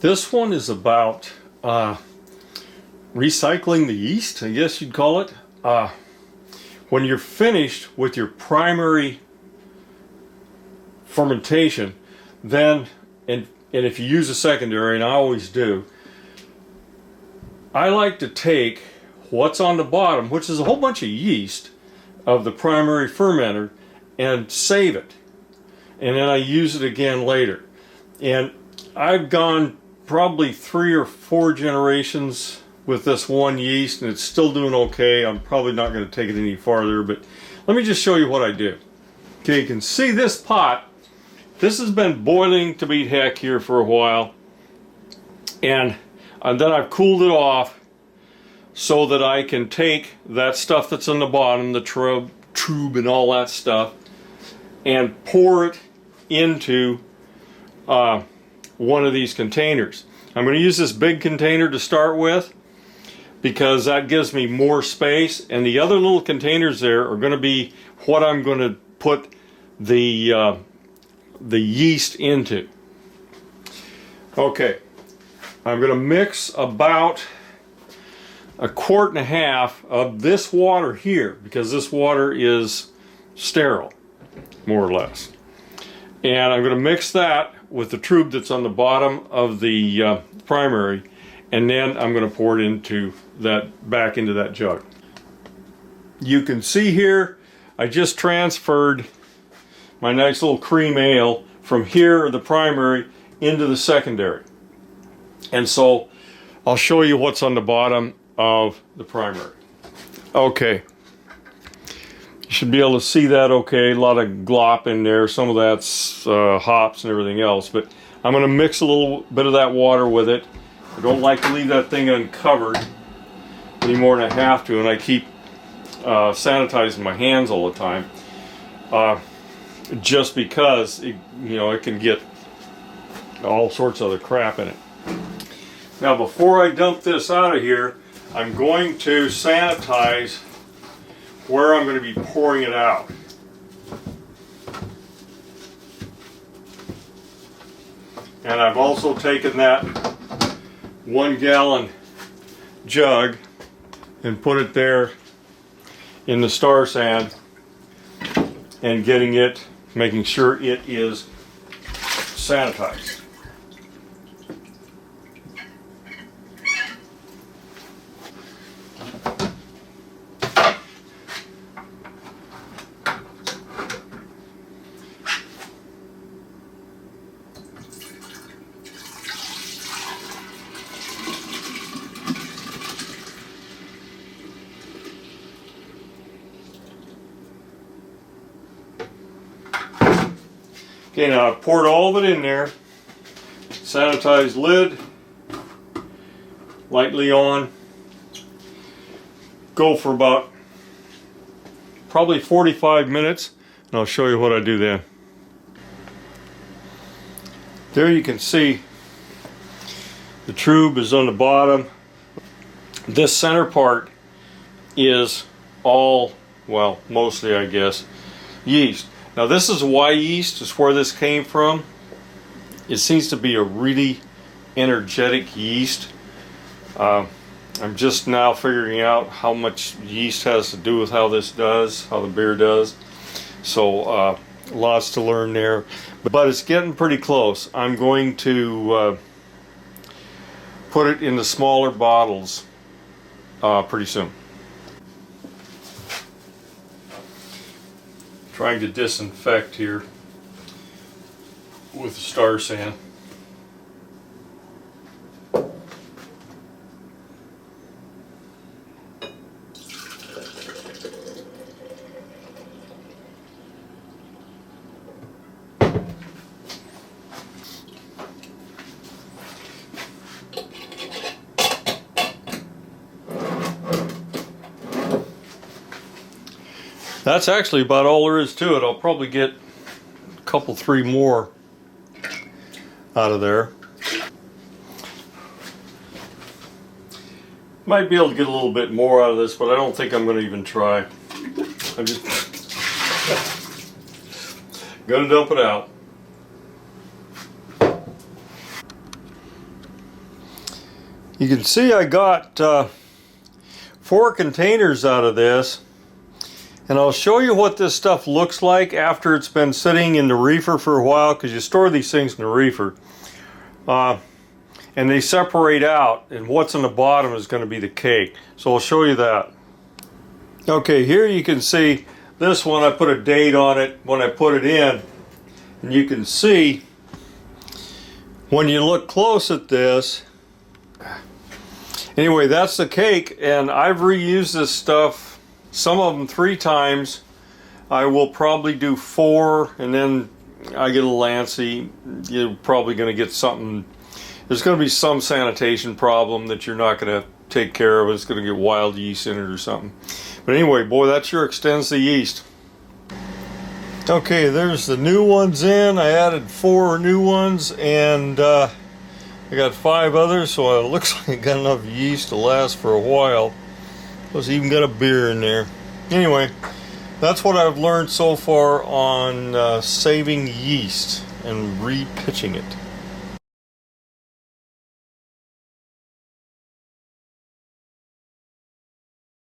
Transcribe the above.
This one is about recycling the yeast, I guess you'd call it. When you're finished with your primary fermentation, then, and if you use a secondary, and I always do, I like to take what's on the bottom, which is a whole bunch of yeast of the primary fermenter, and save it. And then I use it again later. And I've gone probably 3 or 4 generations with this one yeast, and it's still doing okay. I'm probably not going to take it any farther, but let me just show you what I do. Okay, you can see this pot. This has been boiling to beat heck here for a while, and then I've cooled it off so that I can take that stuff that's on the bottom, the trube and all that stuff, and pour it into one of these containers. I'm going to use this big container to start with because that gives me more space, and the other little containers there are going to be what I'm going to put the yeast into. Okay, I'm going to mix about 1.5 quarts of this water here, because this water is sterile, more or less. And I'm going to mix that with the trube that's on the bottom of the primary, and then I'm going to pour it into that, back into that jug. You can see here I just transferred my nice little cream ale from here, the primary, into the secondary. And so I'll show you what's on the bottom of the primary. Okay, you should be able to see that okay. A lot of glop in there, some of that's hops and everything else, but I'm going to mix a little bit of that water with it. I don't like to leave that thing uncovered any more than I have to, and I keep sanitizing my hands all the time, just because it, you know, it can get all sorts of other crap in it. Now, before I dump this out of here, I'm going to sanitize where I'm going to be pouring it out. And I've also taken that 1 gallon jug and put it there in the star sand and getting it, making sure it is sanitized. Okay, now I've poured all of it in there. Sanitized lid, lightly on. Go for about probably 45 minutes, and I'll show you what I do then. There you can see the trube is on the bottom. This center part is all, well, mostly I guess, yeast. Now this is Y yeast, is where this came from. It seems to be a really energetic yeast. I'm just now figuring out how much yeast has to do with how this does, how the beer does. So lots to learn there. But it's getting pretty close. I'm going to put it in the smaller bottles pretty soon. Trying to disinfect here with the star sand. That's actually about all there is to it. I'll probably get a couple, 3 more out of there. Might be able to get a little bit more out of this, but I don't think I'm going to even try. I'm just going to dump it out. You can see I got 4 containers out of this, and I'll show you what this stuff looks like after it's been sitting in the reefer for a while, because you store these things in the reefer and they separate out, and what's in the bottom is going to be the cake. So I'll show you that. Okay, here you can see this one. I put a date on it when I put it in, and you can see when you look close at this. Anyway, that's the cake, and I've reused this stuff, some of them 3 times. I will probably do 4, and then I get a little antsy. You're probably going to get something. There's going to be some sanitation problem that you're not going to take care of. It's going to get wild yeast in it or something. But anyway, boy, that sure extends the yeast. Okay, there's the new ones in. I added 4 new ones, and I got 5 others, so it looks like I got enough yeast to last for a while. Plus, even got a beer in there. Anyway, that's what I've learned so far on saving yeast and re-pitching it.